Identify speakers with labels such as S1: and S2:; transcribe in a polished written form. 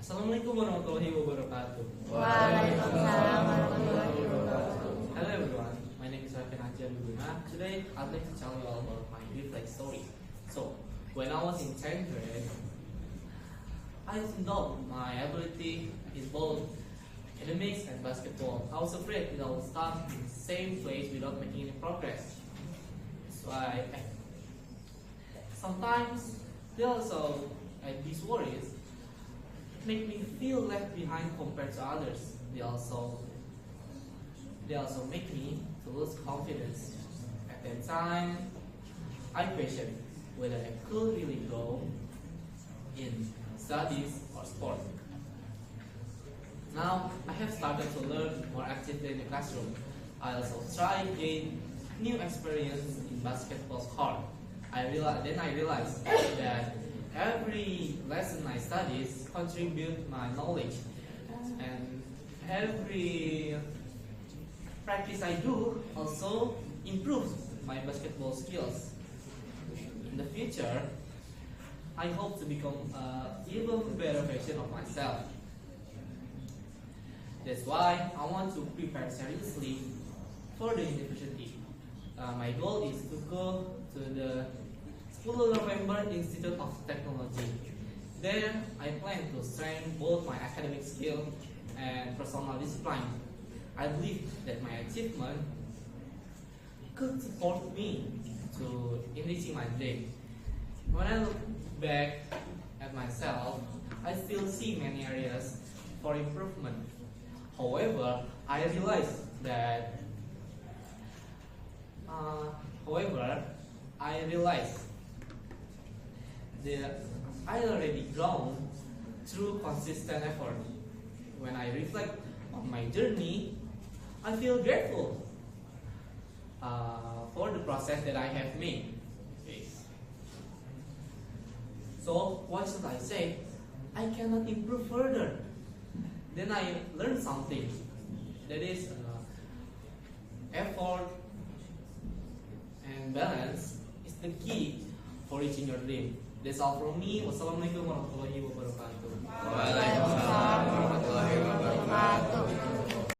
S1: Assalamualaikum warahmatullahi wabarakatuh.
S2: Waalaikumsalam warahmatullahi wabarakatuh.
S1: Hello everyone, my name is Rakan Haji Abdullah. Today I'd like to tell you all about my reflex story. So, when I was in 10th grade, I thought my ability is both academics and basketball. I was afraid that I would start in the same place without making any progress. So sometimes they also these worries make me feel left behind compared to others. They also make me to lose confidence. At that time, I questioned whether I could really grow in studies or sport. Now I have started to learn more actively in the classroom. I also try to gain new experience in basketball court. I realized that every lesson I study contribute my knowledge, and every practice I do also improves my basketball skills. In the future, I hope to become an even better version of myself. That's why I want to prepare seriously for the university. My goal is to go to the School of November Institute of Technology. There, I plan to strengthen both my academic skill and personal discipline. I believe that my achievement could support me in reaching my dream. When I look back at myself, I still see many areas for improvement. However, I realize that I already grown through consistent effort. When I reflect on my journey, I feel grateful for the process that I have made. Okay. So what should I say? I cannot improve further. Then I learned something. That is effort and balance is the key for reaching your dream. That's all from me. Wassalamualaikum warahmatullahi wabarakatuh.
S2: Waalaikumsalam warahmatullahi wabarakatuh.